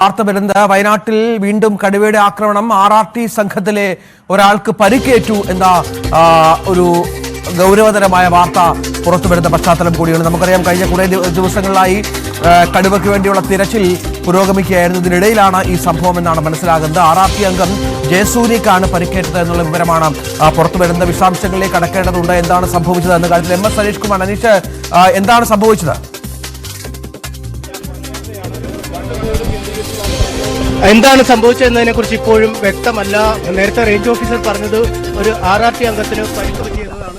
വാർത്ത വരുന്നത് വയനാട്ടിൽ വീണ്ടും കടുവയുടെ ആക്രമണം. RRT സംഘത്തിലെ ഒരാൾക്ക് പരിക്കേറ്റു എന്ന ഒരു ഗൗരവതരമായ വാർത്ത പുറത്തുവരുന്ന പശ്ചാത്തലം കൂടിയാണ്. നമുക്കറിയാം, കഴിഞ്ഞ കുറേ ദിവസങ്ങളിലായി കടുവയ്ക്ക് വേണ്ടിയുള്ള തിരച്ചിൽ പുരോഗമിക്കുകയായിരുന്നു. ഇതിനിടയിലാണ് ഈ സംഭവം എന്നാണ് മനസ്സിലാകുന്നത്. RRT അംഗം ജയസൂര്യക്കാണ് പരിക്കേറ്റത് എന്നുള്ള വിവരമാണ് പുറത്തുവരുന്ന. വിശദാംശങ്ങളിലേക്ക് കടക്കേണ്ടതുണ്ട്. എന്താണ് സംഭവിച്ചത് എന്ന കാര്യത്തിൽ MS അനീഷ് കുമാർ. അനീഷ്, എന്താണ് സംഭവിച്ചത്? എന്താണ് സംഭവിച്ചതെന്നതിനെ കുറിച്ച് ഇപ്പോഴും വ്യക്തമല്ല. നേരത്തെ റേഞ്ച് ഓഫീസർ പറഞ്ഞത് ഒരു RRT അംഗത്തിന് പരിക്ക് പറ്റിയെന്നതാണ്.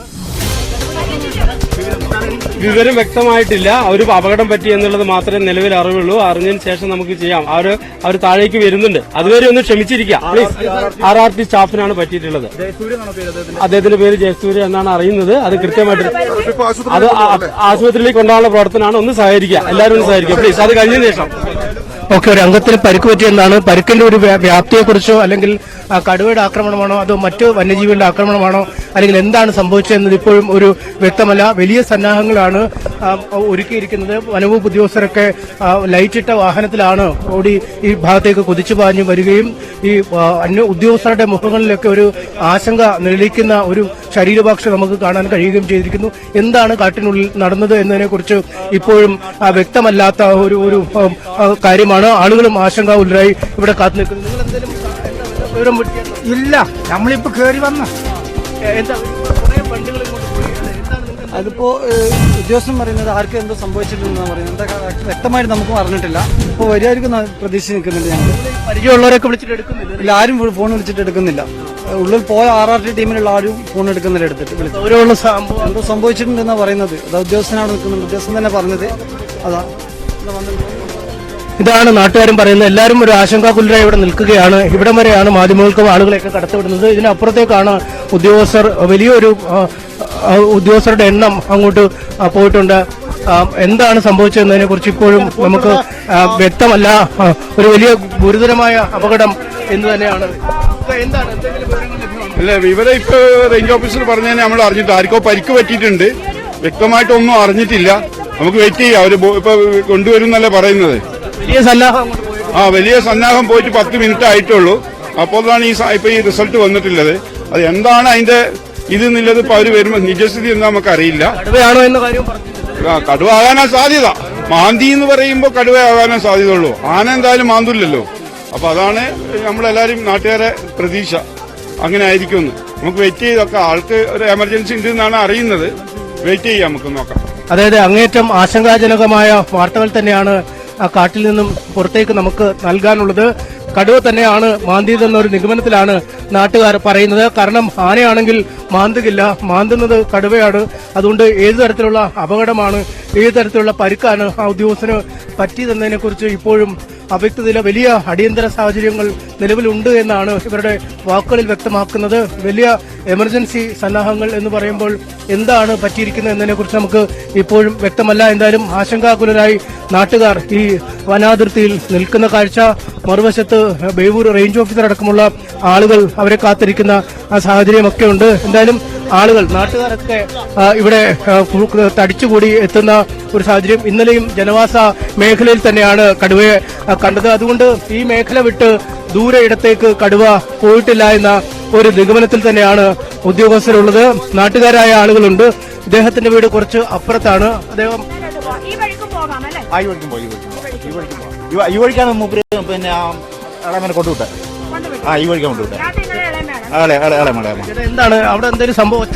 വിവരം വ്യക്തമായിട്ടില്ല. ഒരു അപകടം പറ്റി എന്നുള്ളത് മാത്രമേ നിലവിൽ അറിവുള്ളൂ. അറിഞ്ഞതിന് ശേഷം നമുക്ക് ചെയ്യാം. അവർ താഴേക്ക് വരുന്നുണ്ട്. അതുവരെ ഒന്ന് ക്ഷമിച്ചിരിക്കാം പ്ലീസ്. RRT സ്റ്റാഫിനാണ് പറ്റിയിട്ടുള്ളത്. അദ്ദേഹത്തിന്റെ പേര് ജയസൂര്യ എന്നാണ് അറിയുന്നത്. അത് കൃത്യമായിട്ട് അത് ആശുപത്രിയിലേക്ക് കൊണ്ടുപോകാനുള്ള പ്രവർത്തനമാണ്. ഒന്ന് സഹകരിക്കുക, എല്ലാവരും ഒന്ന് സഹകരിക്കുക പ്ലീസ്. അത് കഴിഞ്ഞ ശേഷം ഒരു അംഗത്തിന് പരിക്ക് പറ്റിയെന്നാണ്. പരിക്കിന്റെ ഒരു വ്യാപ്തിയെക്കുറിച്ചോ അല്ലെങ്കിൽ കടുവയുടെ ആക്രമണമാണോ അതോ മറ്റു വന്യജീവികളുടെ ആക്രമണമാണോ അല്ലെങ്കിൽ എന്താണ് സംഭവിച്ചതെന്നത് ഇപ്പോഴും ഒരു വ്യക്തമല്ല. വലിയ സന്നാഹങ്ങളാണ് ഒരുക്കിയിരിക്കുന്നത്. വനവകുപ്പ് ഉദ്യോഗസ്ഥരൊക്കെ ലൈറ്റിട്ട വാഹനത്തിലാണ് ഓടി ഈ ഭാഗത്തേക്ക് കുതിച്ചു പാഞ്ഞു വരികയും ഈ അന്യ ഉദ്യോഗസ്ഥരുടെ മുഖങ്ങളിലൊക്കെ ഒരു ആശങ്ക നിഴലിക്കുന്ന ഒരു ശരീരഭാഷ നമുക്ക് കാണാൻ കഴിയുകയും ചെയ്തിരിക്കുന്നു. എന്താണ് കാട്ടിനുള്ളിൽ നടന്നത് എന്നതിനെക്കുറിച്ച് ഇപ്പോഴും വ്യക്തമല്ലാത്ത ഒരു കാര്യമാണ്. ആളുകളും ആശങ്കാകുലരായി ഇവിടെ കാത്തു നിൽക്കുന്നത്. നിങ്ങൾ എന്തെങ്കിലും വിവരം ഇല്ല, നമ്മളിപ്പോ കേറി വന്ന അതിപ്പോ ഉദ്യോഗസ്ഥൻ പറയുന്നത് ആർക്കും എന്തോ സംഭവിച്ചിട്ടുണ്ടെന്നാണ് പറയുന്നത്. എന്താ വ്യക്തമായിട്ട് നമുക്കും അറിഞ്ഞിട്ടില്ല. ഇപ്പൊ വരികയായിരിക്കും പ്രതീക്ഷ നിൽക്കുന്നുണ്ട്. ഞങ്ങൾ പരിചയമുള്ളവരൊക്കെ വിളിച്ചിട്ട് എടുക്കുന്നില്ല. ഇല്ല, ആരും ഫോൺ വിളിച്ചിട്ട് എടുക്കുന്നില്ല. ഉള്ളിൽ പോയ RRT ടീമിലുള്ള ആരും ഫോൺ എടുക്കുന്നില്ല. എടുത്തിട്ട് എന്തോ സംഭവിച്ചിട്ടുണ്ടെന്നാ പറയുന്നത്. അതാ ഉദ്യോഗസ്ഥനാണ് നിൽക്കുന്നത്. ഉദ്യോഗസ്ഥൻ തന്നെ പറഞ്ഞത് അതാ. ഇതാണ് നാട്ടുകാരും പറയുന്നത്. എല്ലാവരും ഒരു ആശങ്കാകുലരായി ഇവിടെ നിൽക്കുകയാണ്. ഇവിടം വരെയാണ് മാധ്യമങ്ങൾക്കും ആളുകളെയൊക്കെ കടത്തിവിടുന്നത്. ഇതിനപ്പുറത്തേക്കാണ് ഉദ്യോഗസ്ഥർ, വലിയൊരു ഉദ്യോഗസ്ഥരുടെ എണ്ണം അങ്ങോട്ട് പോയിട്ടുണ്ട്. എന്താണ് സംഭവിച്ചതെന്നതിനെ കുറിച്ച് ഇപ്പോഴും നമുക്ക് വ്യക്തമല്ല. ഒരു വലിയ ഗുരുതരമായ അപകടം എന്ന് തന്നെയാണ്. എന്താണ് അല്ല, വിവരം ഇപ്പൊ റേഞ്ച് ഓഫീസർ പറഞ്ഞാൽ നമ്മൾ അറിഞ്ഞിട്ട് ആർക്കോ പരിക്ക് പറ്റിയിട്ടുണ്ട്. വ്യക്തമായിട്ടൊന്നും അറിഞ്ഞിട്ടില്ല. നമുക്ക് വെയിറ്റ് ചെയ്യാം. അവര് ഇപ്പൊ കൊണ്ടുവരുന്നല്ലേ പറയുന്നത്. വലിയ സന്നാഹം പോയിട്ട് 10 മിനിറ്റ് ആയിട്ടുള്ളൂ. അപ്പോഴാണ് ഇപ്പൊ ഈ റിസൾട്ട് വന്നിട്ടുള്ളത്. അത് എന്താണ് അതിന്റെ എന്നുള്ളത് ഇപ്പൊ അവര് വരുമ്പോ നിജസ്ഥിതി എന്താ നമുക്ക് അറിയില്ല. കടുവ ആകാനാ സാധ്യത. മാന്തി എന്ന് പറയുമ്പോ കടുവ ആകാനേ സാധ്യതയുള്ളൂ. ആന എന്തായാലും മാന്തില്ലല്ലോ. അപ്പൊ അതാണ് നമ്മളെല്ലാരും നാട്ടുകാരെ പ്രതീക്ഷ. അങ്ങനെ ആയിരിക്കുമെന്ന് നമുക്ക് വെയിറ്റ് ചെയ്തൊക്കെ. ആൾക്ക് ഒരു എമർജൻസി ഉണ്ട് എന്നാണ് അറിയുന്നത്. വെയിറ്റ് ചെയ്യാം, നമുക്ക് നോക്കാം. അതായത് അങ്ങേറ്റം ആശങ്കാജനകമായ വാർത്തകൾ തന്നെയാണ് കാട്ടിൽ നിന്നും പുറത്തേക്ക് നമുക്ക് നൽകാനുള്ളത്. കടുവ തന്നെയാണ് മാന്തിയതെന്നൊരു നിഗമനത്തിലാണ് നാട്ടുകാർ പറയുന്നത്. കാരണം ആനയാണെങ്കിൽ മാന്തുകില്ല, മാന്തുന്നത് കടുവയാണ്. അതുകൊണ്ട് ഏതു തരത്തിലുള്ള അപകടമാണ്, ഏതു തരത്തിലുള്ള പരിക്കാണ് ആ ഉദ്യോഗസ്ഥന് പറ്റിയതെന്നതിനെ കുറിച്ച് ഇപ്പോഴും അവ്യക്തതയിലെ വലിയ അടിയന്തര സാഹചര്യങ്ങൾ നിലവിലുണ്ട് എന്നാണ് ഇവരുടെ വാക്കുകളിൽ വ്യക്തമാക്കുന്നത്. വലിയ എമർജൻസി സന്നാഹങ്ങൾ എന്ന് പറയുമ്പോൾ എന്താണ് പറ്റിയിരിക്കുന്നത് എന്നതിനെ കുറിച്ച് നമുക്ക് ഇപ്പോഴും വ്യക്തമല്ല. എന്തായാലും ആശങ്കാകുലരായി നാട്ടുകാർ ഈ വനാതിർത്തിയിൽ നിൽക്കുന്ന കാഴ്ച. മറുവശത്ത് ബേവൂർ റേഞ്ച് ഓഫീസർ അടക്കമുള്ള ആളുകൾ അവരെ കാത്തിരിക്കുന്ന ആ സാഹചര്യമൊക്കെ ഉണ്ട്. എന്തായാലും ആളുകൾ, നാട്ടുകാരൊക്കെ ഇവിടെ തടിച്ചുകൂടി എത്തുന്ന ഒരു സാഹചര്യം. ഇന്നലെയും ജനവാസ മേഖലയിൽ തന്നെയാണ് കടുവയെ കണ്ടത്. അതുകൊണ്ട് ഈ മേഖല വിട്ട് ദൂരെ ഇടത്തേക്ക് കടുവ പോയിട്ടില്ല എന്ന ഒരു നിഗമനത്തിൽ തന്നെയാണ് ഉദ്യോഗസ്ഥരുള്ളത്. നാട്ടുകാരായ ആളുകളുണ്ട്. ഇദ്ദേഹത്തിന്റെ വീട് കുറച്ച് അപ്പുറത്താണ്. അദ്ദേഹം ഈ വഴിക്കാണ് മൂപ്പര് പിന്നെ ഇളമനെ കൊണ്ടുവിട്ടെ. ഈ വഴിക്കാൻ കൊണ്ടുവിട്ടെ. എന്താണ് അവിടെ എന്തെങ്കിലും സംഭവം?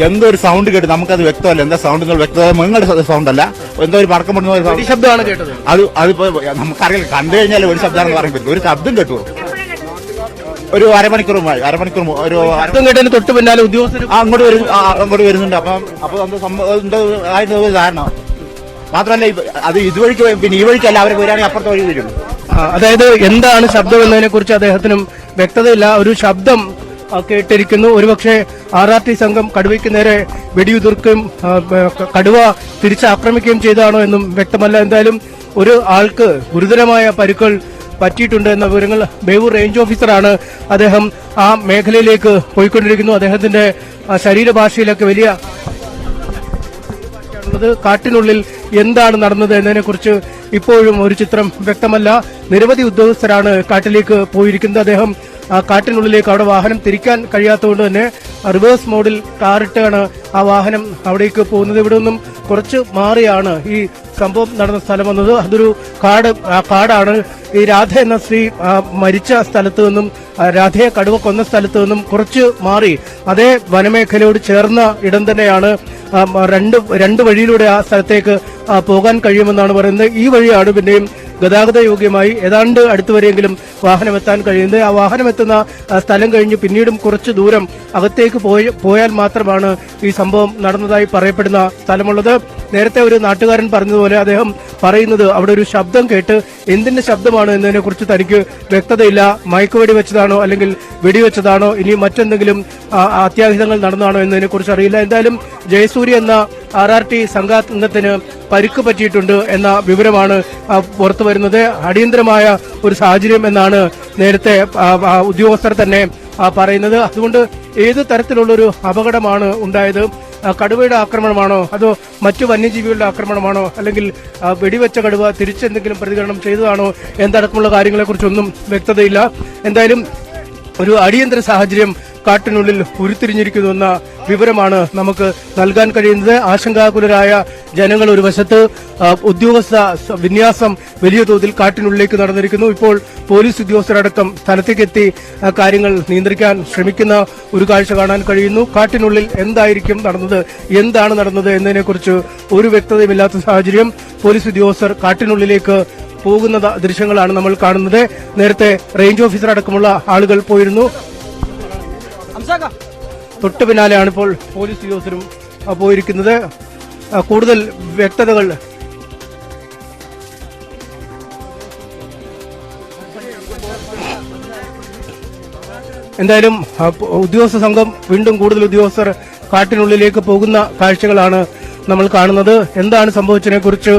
എന്തോ ഒരു സൗണ്ട് കേട്ട് നമുക്കത് വ്യക്തമല്ല. എന്താ സൗണ്ട് വ്യക്തത നിങ്ങളുടെ സൗണ്ട് അല്ല. എന്തോ ഒരു പടക്കം പൊടുന്ന ശബ്ദമാണ് കേട്ടത്. അതിപ്പോ നമുക്കറിയില്ല. കണ്ടു കഴിഞ്ഞാൽ ഒരു ശബ്ദമാണെന്ന് പറയാൻ പറ്റും. ഒരു ശബ്ദം കേട്ടു. ഒരു അരമണിക്കൂർ ഒരു ശബ്ദം കേട്ടതിന് തൊട്ട് പിന്നാലെ ഉദ്യോഗസ്ഥർ അങ്ങോട്ട് വരുന്നുണ്ട്. അപ്പൊ സംഭവം ധാരണ മാത്രമല്ല. അത് ഇതുവഴിക്ക് പിന്നെ ഈ വഴിക്കല്ല. അവർ വരികയാണെങ്കിൽ അപ്പുറത്തെ വഴി വരും. അതായത് എന്താണ് ശബ്ദം എന്നതിനെ കുറിച്ച് അദ്ദേഹത്തിനും വ്യക്തതയില്ല. ഒരു ശബ്ദം കേട്ടിരിക്കുന്നു. ഒരുപക്ഷെ RRT സംഘം കടുവയ്ക്ക് നേരെ വെടിയുതിർക്കുകയും കടുവ തിരിച്ചാക്രമിക്കുകയും ചെയ്തതാണോ എന്നും വ്യക്തമല്ല. എന്തായാലും ഒരു ആൾക്ക് ഗുരുതരമായ പരിക്കുകൾ പറ്റിയിട്ടുണ്ട് എന്ന വിവരങ്ങൾ ബേവൂർ റേഞ്ച് ഓഫീസറാണ്. അദ്ദേഹം ആ മേഖലയിലേക്ക് പോയിക്കൊണ്ടിരിക്കുന്നു. അദ്ദേഹത്തിന്റെ ശരീരഭാഷയിലൊക്കെ വലിയ കാട്ടിനുള്ളിൽ എന്താണ് നടന്നത് എന്നതിനെ കുറിച്ച് ഇപ്പോഴും ഒരു ചിത്രം വ്യക്തമല്ല. നിരവധി ഉദ്യോഗസ്ഥരാണ് കാട്ടിലേക്ക് പോയിരിക്കുന്നത്. അദ്ദേഹം കാട്ടിനുള്ളിലേക്ക് അവിടെ വാഹനം തിരിക്കാൻ കഴിയാത്തതുകൊണ്ട് തന്നെ റിവേഴ്സ് മോഡിൽ കാറിട്ടാണ് ആ വാഹനം അവിടേക്ക് പോകുന്നത്. ഇവിടെ നിന്നും കുറച്ച് മാറിയാണ് ഈ സംഭവം നടന്ന സ്ഥലം വന്നത്. അതൊരു കാടാണ്. ഈ രാധ എന്ന സ്ത്രീ മരിച്ച സ്ഥലത്ത് നിന്നും, രാധയെ കടുവ കൊന്ന സ്ഥലത്ത് നിന്നും കുറച്ച് മാറി അതേ വനമേഖലയോട് ചേർന്ന ഇടം തന്നെയാണ്. രണ്ട് വഴിയിലൂടെ ആ സ്ഥലത്തേക്ക് പോകാൻ കഴിയുമെന്നാണ് പറയുന്നത്. ഈ വഴിയാണ് പിന്നെയും ഗതാഗത യോഗ്യമായി ഏതാണ്ട് അടുത്തുവരെയെങ്കിലും വാഹനം എത്താൻ കഴിയുന്നത്. ആ വാഹനം എത്തുന്ന സ്ഥലം കഴിഞ്ഞ് പിന്നീടും കുറച്ച് ദൂരം അകത്തേക്ക് പോയാൽ മാത്രമാണ് ഈ സംഭവം നടന്നതായി പറയപ്പെടുന്ന സ്ഥലമുള്ളത്. നേരത്തെ ഒരു നാട്ടുകാരൻ പറഞ്ഞതുപോലെ അദ്ദേഹം പറയുന്നത് അവിടെ ഒരു ശബ്ദം കേട്ട് എന്തിന്റെ ശബ്ദമാണ് എന്നതിനെ കുറിച്ച് തനിക്ക് വ്യക്തതയില്ല. മയക്കുവെടി വെച്ചതാണോ അല്ലെങ്കിൽ വെടിവെച്ചതാണോ ഇനി മറ്റെന്തെങ്കിലും അത്യാഹിതങ്ങൾ നടന്നതാണോ എന്നതിനെ കുറിച്ച് അറിയില്ല. എന്തായാലും ജയസൂര്യ എന്ന RRT സംഘാംഗത്തിന് പരിക്ക് പറ്റിയിട്ടുണ്ട് എന്ന വിവരമാണ് പുറത്തു വരുന്നത്. അടിയന്തരമായ ഒരു സാഹചര്യം എന്നാണ് നേരത്തെ ഉദ്യോഗസ്ഥർ തന്നെ പറയുന്നത്. അതുകൊണ്ട് ഏത് തരത്തിലുള്ളൊരു അപകടമാണ് ഉണ്ടായത്? കടുവയുടെ ആക്രമണമാണോ അതോ മറ്റു വന്യജീവികളുടെ ആക്രമണമാണോ അല്ലെങ്കിൽ വെടിവെച്ച കടുവ തിരിച്ചെന്തെങ്കിലും പ്രതികരണം ചെയ്തതാണോ എന്നടക്കമുള്ള കാര്യങ്ങളെക്കുറിച്ചൊന്നും വ്യക്തതയില്ല. എന്തായാലും ഒരു അടിയന്തര സാഹചര്യം കാട്ടിനുള്ളിൽ ഉരുത്തിരിഞ്ഞിരിക്കുന്നുവെന്ന വിവരമാണ് നമുക്ക് നൽകാൻ കഴിയുന്നത്. ആശങ്കാകുലരായ ജനങ്ങൾ ഒരു വശത്ത്, ഉദ്യോഗസ്ഥ വിന്യാസം വലിയ തോതിൽ കാട്ടിനുള്ളിലേക്ക് നടന്നിരിക്കുന്നു. ഇപ്പോൾ പോലീസ് ഉദ്യോഗസ്ഥരടക്കം സ്ഥലത്തേക്കെത്തി കാര്യങ്ങൾ നിയന്ത്രിക്കാൻ ശ്രമിക്കുന്ന ഒരു കാഴ്ച കാണാൻ കഴിയുന്നു. കാട്ടിനുള്ളിൽ എന്തായിരിക്കും നടന്നത്, എന്താണ് നടന്നത് എന്നതിനെക്കുറിച്ച് ഒരു വ്യക്തതയുമില്ലാത്ത സാഹചര്യം. പോലീസ് ഉദ്യോഗസ്ഥർ കാട്ടിനുള്ളിലേക്ക് പോകുന്ന ദൃശ്യങ്ങളാണ് നമ്മൾ കാണുന്നത്. നേരത്തെ റേഞ്ച് ഓഫീസർ അടക്കമുള്ള ആളുകൾ പോയിരുന്നു. തൊട്ടു പിന്നാലെയാണ് ഇപ്പോൾ പോലീസ് ഉദ്യോഗസ്ഥരും പോയിരിക്കുന്നത്. കൂടുതൽ വ്യക്തതകൾ എന്തായാലും ഉദ്യോഗസ്ഥ സംഘം വീണ്ടും കൂടുതൽ ഉദ്യോഗസ്ഥർ കാട്ടിനുള്ളിലേക്ക് പോകുന്ന കാഴ്ചകളാണ് നമ്മൾ കാണുന്നത്. എന്താണ് സംഭവിച്ചതിനെ കുറിച്ച്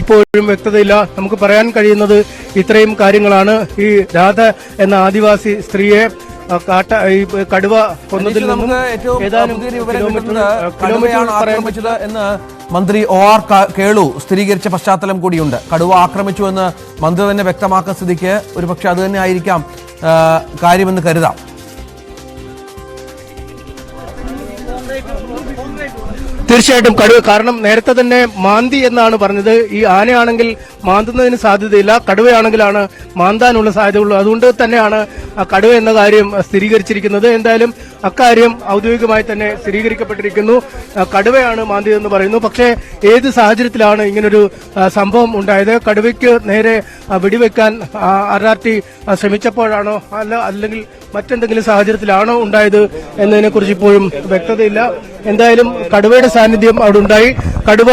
ഇപ്പോഴും വ്യക്തതയില്ല. നമുക്ക് പറയാൻ കഴിയുന്നത് ഇത്രയും കാര്യങ്ങളാണ്. ഈ രാധ എന്ന ആദിവാസി സ്ത്രീയെ കടുവ കൊന്നതിൽ നിന്നും ഏതാനും കടുവയാണ് ആക്രമിച്ചത് എന്ന് മന്ത്രി OR കേളു സ്ഥിരീകരിച്ച പശ്ചാത്തലം കൂടിയുണ്ട്. കടുവ ആക്രമിച്ചു എന്ന് മന്ത്രി തന്നെ വ്യക്തമാക്കുന്ന സ്ഥിതിക്ക് ഒരുപക്ഷെ അത് തന്നെ ആയിരിക്കാം കാര്യമെന്ന് കരുതാം. തീർച്ചയായിട്ടും കടുവ, കാരണം നേരത്തെ തന്നെ മാന്തി എന്നാണ് പറഞ്ഞത്. ഈ ആനയാണെങ്കിൽ മാന്തുന്നതിന് സാധ്യതയില്ല, കടുവയാണെങ്കിലാണ് മാന്താനുള്ള സാധ്യതയുള്ളൂ. അതുകൊണ്ട് തന്നെയാണ് കടുവ എന്ന കാര്യം സ്ഥിരീകരിച്ചിരിക്കുന്നത്. എന്തായാലും അക്കാര്യം ഔദ്യോഗികമായി തന്നെ സ്ഥിരീകരിക്കപ്പെട്ടിരിക്കുന്നു. കടുവയാണ് മാന്തിയതെന്ന് പറയുന്നു. പക്ഷേ ഏത് സാഹചര്യത്തിലാണ് ഇങ്ങനൊരു സംഭവം ഉണ്ടായത്? കടുവയ്ക്ക് നേരെ വെടിവെക്കാൻ RRT ശ്രമിച്ചപ്പോഴാണോ അല്ലെങ്കിൽ മറ്റെന്തെങ്കിലും സാഹചര്യത്തിലാണോ ഉണ്ടായത് എന്നതിനെ കുറിച്ച് ഇപ്പോഴും വ്യക്തതയില്ല. എന്തായാലും കടുവയുടെ സാന്നിധ്യം അവിടെ ഉണ്ടായി. കടുവ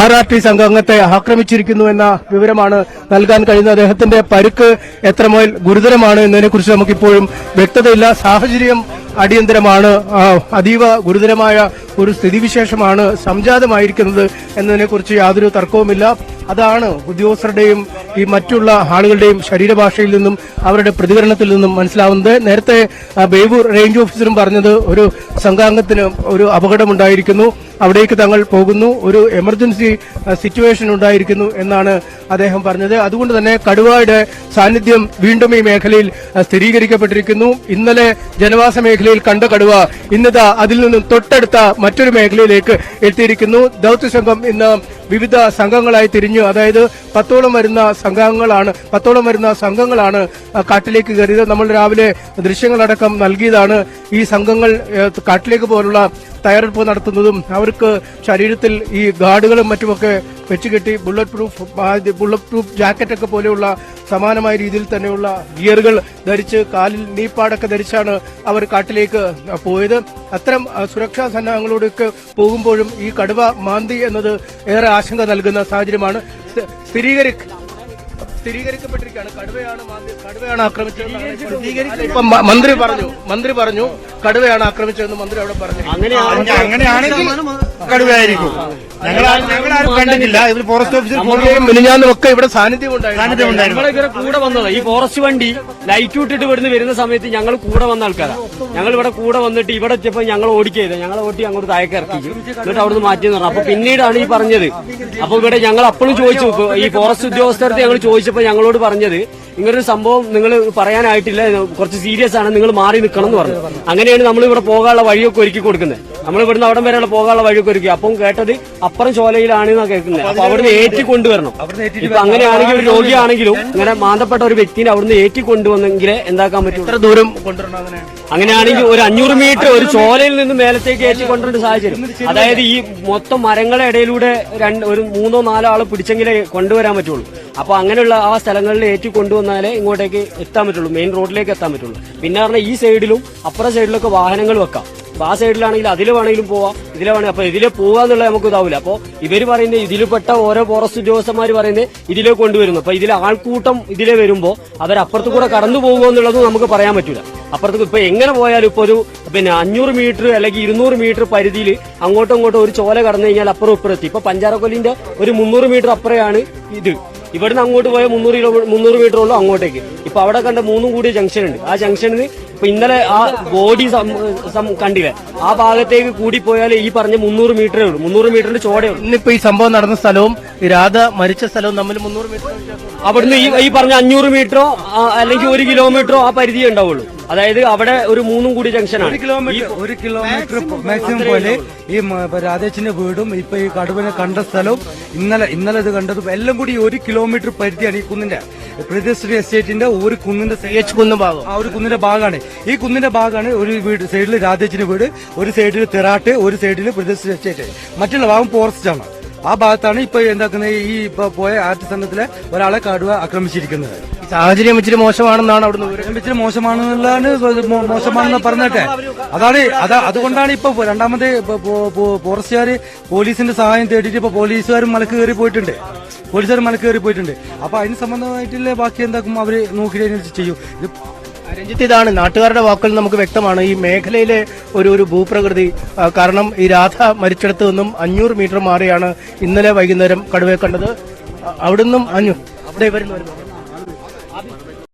RRT സംഘാംഗത്തെ ആക്രമിച്ചിരിക്കുന്നു എന്ന വിവരമാണ് നൽകാൻ കഴിയുന്നത്. അദ്ദേഹത്തിന്റെ പരുക്ക് എത്രമേൽ ഗുരുതരമാണ് എന്നതിനെ കുറിച്ച് നമുക്കിപ്പോഴും വ്യക്തതയില്ല. സാഹചര്യം അടിയന്തരമാണ്. അതീവ ഗുരുതരമായ ഒരു സ്ഥിതിവിശേഷമാണ് സംജാതമായിരിക്കുന്നത് എന്നതിനെക്കുറിച്ച് യാതൊരു തർക്കവുമില്ല. അതാണ് ഉദ്യോഗസ്ഥരുടെയും ഈ മറ്റുള്ള ആളുകളുടെയും ശരീരഭാഷയിൽ നിന്നും അവരുടെ പ്രതികരണത്തിൽ നിന്നും മനസ്സിലാവുന്നത്. നേരത്തെ ബേവൂർ റേഞ്ച് ഓഫീസറും പറഞ്ഞത് ഒരു സംഘാംഗത്തിന് ഒരു അപകടമുണ്ടായിരിക്കുന്നു, അവിടേക്ക് തങ്ങൾ പോകുന്നു, ഒരു എമർജൻസി സിറ്റുവേഷൻ ഉണ്ടായിരിക്കുന്നു എന്നാണ് അദ്ദേഹം പറഞ്ഞത്. അതുകൊണ്ട് തന്നെ കടുവയുടെ സാന്നിധ്യം വീണ്ടും ഈ മേഖലയിൽ സ്ഥിരീകരിക്കപ്പെട്ടിരിക്കുന്നു. ഇന്നലെ ജനവാസ മേഖലയിൽ കണ്ട കടുവ ഇന്നതാ അതിൽ നിന്നും തൊട്ടടുത്ത മറ്റൊരു മേഖലയിലേക്ക് എത്തിയിരിക്കുന്നു. ദൌത്യസംഘം ഇന്ന് വിവിധ സംഘങ്ങളായി തിരിഞ്ഞു, അതായത് 10ഓളം വരുന്ന സംഘങ്ങളാണ് കാട്ടിലേക്ക് കയറിയത്. നമ്മൾ രാവിലെ ദൃശ്യങ്ങളടക്കം നൽകിയതാണ്. ഈ സംഘങ്ങൾ കാട്ടിലേക്ക് പോലുള്ള തയ്യാറെടുപ്പ് നടത്തുന്നതും അവർക്ക് ശരീരത്തിൽ ഈ ഗാർഡുകളും മറ്റുമൊക്കെ വെച്ചുകെട്ടി ബുള്ളറ്റ് പ്രൂഫ് ജാക്കറ്റൊക്കെ പോലെയുള്ള സമാനമായ രീതിയിൽ തന്നെയുള്ള ഗിയറുകൾ ധരിച്ച് കാലിൽ നീപ്പാടൊക്കെ ധരിച്ചാണ് അവർ കാട്ടിലേക്ക് പോയത്. അത്തരം സുരക്ഷാ സന്നാഹങ്ങളോടൊക്കെ പോകുമ്പോഴും ഈ കടുവ മാന്തി എന്നത് ഏറെ ആശങ്ക നൽകുന്ന സാഹചര്യമാണ്. സ്ഥിരീകരിക്കപ്പെട്ടിരിക്കുകയാണ്. കടുവയാണ് ആക്രമിച്ചതെന്ന് ഇപ്പം മന്ത്രി പറഞ്ഞു കടുവയാണ് ആക്രമിച്ചതെന്ന് മന്ത്രി അവിടെ പറഞ്ഞു. അങ്ങനെയാണെങ്കിൽ കടുവയായിരിക്കും. ഞങ്ങളാരും കണ്ടിട്ടില്ല. ഇവർ ഫോറസ്റ്റ് ഓഫീസർ മിനിഞ്ഞാന്നും ഒക്കെ ഇവിടെ സാന്നിധ്യം ഉണ്ടായിരുന്നു. നമ്മളെ ഇവരെ കൂടെ വന്നതാ. ഈ ഫോറസ്റ്റ് വണ്ടി ലൈറ്റ് ഇട്ടിട്ട് ഇവിടുന്ന് വരുന്ന സമയത്ത് ഞങ്ങൾ കൂടെ വന്ന ആൾക്കാരാണ്. ഞങ്ങൾ ഇവിടെ കൂടെ വന്നിട്ട് ഇവിടെ എത്തിയപ്പോൾ ഞങ്ങൾ ഓടിക്കരുത്, ഞങ്ങളെ ഓടി അങ്ങോട്ട് താഴേക്ക് ഇറക്കി എന്നിട്ട് അവിടുന്ന് മാറ്റിയെന്ന് പറഞ്ഞു. അപ്പൊ പിന്നീടാണ് ഈ പറഞ്ഞത്. അപ്പൊ ഇവിടെ ഞങ്ങൾ അപ്പോഴും ചോദിച്ചു, ഈ ഫോറസ്റ്റ് ഉദ്യോഗസ്ഥർക്ക് ഞങ്ങൾ ചോദിച്ചപ്പോൾ ഞങ്ങളോട് പറഞ്ഞത് ഇങ്ങനൊരു സംഭവം നിങ്ങൾ പറയാനായിട്ടില്ല, കുറച്ച് സീരിയസ് ആണ്, നിങ്ങൾ മാറി നിൽക്കണം എന്ന് പറഞ്ഞു. അങ്ങനെയാണ് നമ്മൾ ഇവിടെ പോകാനുള്ള വഴിയൊക്കെ ഒരുക്കി കൊടുക്കുന്നത്. നമ്മൾ ഇവിടുന്ന് അവിടം വരെയുള്ള പോകാനുള്ള വഴിയൊക്കെ ഒരുക്കി. അപ്പം കേട്ടത് അപ്പുറം ചോലയിലാണ് എന്നാണ് കേൾക്കുന്നത്. അപ്പൊ അവിടുന്ന് ഏറ്റി കൊണ്ടുവരണം. ഇപ്പൊ അങ്ങനെയാണെങ്കിൽ ഒരു രോഗിയാണെങ്കിലും ഇങ്ങനെ മാന്തപ്പെട്ട ഒരു വ്യക്തിനെ അവിടുന്ന് ഏറ്റി കൊണ്ടുവന്നെങ്കിലേ എന്താക്കാൻ പറ്റും. എത്ര ദൂരം കൊണ്ടുവരണം? അങ്ങനെയാണെങ്കിൽ ഒരു 500 മീറ്റർ ഒരു ചോലയിൽ നിന്ന് മേലത്തേക്ക് ഏറ്റി കൊണ്ടുവരേണ്ട സാഹചര്യം. അതായത് ഈ മൊത്തം മരങ്ങളുടെ ഇടയിലൂടെ ഒരു 3-4 ആള് പിടിച്ചെങ്കിലേ കൊണ്ടുവരാൻ പറ്റുള്ളൂ. അപ്പൊ അങ്ങനെയുള്ള ആ സ്ഥലങ്ങളിൽ ഏറ്റി കൊണ്ടുവന്നാലേ ഇങ്ങോട്ടേക്ക് എത്താൻ പറ്റുള്ളൂ, മെയിൻ റോഡിലേക്ക് എത്താൻ പറ്റുള്ളൂ. പിന്നെ പറഞ്ഞാൽ ഈ സൈഡിലും അപ്പുറ സൈഡിലൊക്കെ വാഹനങ്ങൾ വെക്കാം. അപ്പൊ ആ സൈഡിലാണെങ്കിൽ അതിൽ വേണമെങ്കിലും പോവാം, ഇതിലെ വേണമെങ്കിൽ. അപ്പൊ ഇതിലെ പോവാന്നുള്ളത് നമുക്ക് ഇതാവില്ല. അപ്പൊ ഇവര് പറയുന്നത് ഇതിൽപ്പെട്ട ഓരോ ഫോറസ്റ്റ് ഉദ്യോഗസ്ഥന്മാർ പറയുന്നത് ഇതിലേക്ക് കൊണ്ടുവരുന്നു. അപ്പൊ ഇതിലെ ആൾക്കൂട്ടം ഇതിലെ വരുമ്പോ അവരപ്പുറത്ത് കൂടെ കടന്നു പോകുമോ എന്നുള്ളതും നമുക്ക് പറയാൻ പറ്റൂല. അപ്പുറത്ത് ഇപ്പൊ എങ്ങനെ പോയാലും ഇപ്പൊ ഒരു 500 മീറ്റർ അല്ലെങ്കിൽ 200 മീറ്റർ പരിധിയിൽ അങ്ങോട്ടും ഇങ്ങോട്ടും ഒരു ചോല കടന്നു കഴിഞ്ഞാൽ അപ്പുറം ഇപ്പുറത്തി. ഇപ്പൊ പഞ്ചാരക്കൊല്ലിന്റെ ഒരു 300 മീറ്റർ അപ്പുറയാണ് ഇത്. ഇവിടുന്ന് അങ്ങോട്ട് പോയ 300 മീറ്റർ ഉള്ളൂ അങ്ങോട്ടേക്ക്. ഇപ്പൊ അവിടെ കണ്ട 3 കൂടിയ ജംഗ്ഷൻ ഉണ്ട്. ആ ജംഗ്ഷനിൽ ഇപ്പൊ ഇന്നലെ ആ ബോഡി കണ്ടില്ലേ, ആ ഭാഗത്തേക്ക് കൂടി പോയാൽ ഈ പറഞ്ഞ 300 മീറ്ററേ ഉള്ളൂ. 300 മീറ്ററിന്റെ ചോടേ ഉള്ളൂ. ഇന്നിപ്പോ ഈ സംഭവം നടന്ന സ്ഥലവും ഈ രാധ മരിച്ച സ്ഥലവും തമ്മിൽ 300 മീറ്റർ. അവിടുന്ന് ഈ പറഞ്ഞ 500 മീറ്ററോ അല്ലെങ്കിൽ 1 കിലോമീറ്ററോ ആ പരിധിയേ ഉണ്ടാവുള്ളൂ. അതായത് അവിടെ ഒരു 3 കൂടി ജംഗ്ഷനാണ്. 1 കിലോമീറ്റർ മാക്സിമം പോലെ ഈ രാധേച്ചിന്റെ വീടും ഇപ്പൊ ഈ കടുവനെ കണ്ട സ്ഥലവും ഇന്നലെ ഇത് കണ്ടതും എല്ലാം കൂടി 1 കിലോമീറ്റർ പരിധിയാണ്. ഈ കുന്നിന്റെ പ്രിയദർശിനി എസ്റ്റേറ്റിന്റെ ഒരു കുന്നിന്റെ ഭാഗം, ആ ഒരു കുന്നിന്റെ ഭാഗമാണ്. ഈ കുന്നിന്റെ ഭാഗമാണ് ഒരു വീട് സൈഡിൽ രാധേച്ചിന്റെ വീട്, ഒരു സൈഡിൽ തെറാട്ട്, ഒരു സൈഡിൽ പ്രിയദർശിനി എസ്റ്റേറ്റ്, മറ്റുള്ള ഭാഗം ഫോറസ്റ്റ് ആണ്. ആ ഭാഗത്താണ് ഇപ്പൊ എന്താക്കുന്നത്, ഈ ഇപ്പൊ പോയ ആറ്റുസംഘത്തിലെ ഒരാളെ കടുവ ആക്രമിച്ചിരിക്കുന്നത്. സാഹചര്യം ഇച്ചിരി മോശമാണെന്നാണ് അവിടുന്ന് ഇച്ചിരി മോശമാണെന്ന് പറഞ്ഞിട്ടെ. അതുകൊണ്ടാണ് ഇപ്പൊ രണ്ടാമത് ഫോറസ്റ്റുകാര് പോലീസിന്റെ സഹായം തേടിയിട്ട് ഇപ്പൊ പോലീസുകാരും മലക്ക് കയറി പോയിട്ടുണ്ട്. അപ്പൊ അതിന് സംബന്ധമായിട്ടുള്ള ബാക്കി എന്താക്കും അവര് നോക്കി ചെയ്യും. രഞ്ജിത്ത്, ഇതാണ് നാട്ടുകാരുടെ വാക്കുകൾ നമുക്ക് വ്യക്തമാണ്. ഈ മേഖലയിലെ ഒരു ഭൂപ്രകൃതി കാരണം ഈ രാധ മരിച്ചിടത്ത് നിന്നും 500 മീറ്റർ മാറിയാണ് ഇന്നലെ വൈകുന്നേരം കടുവയെ കണ്ടത്. അവിടുന്നും അവിടെ വരുന്നു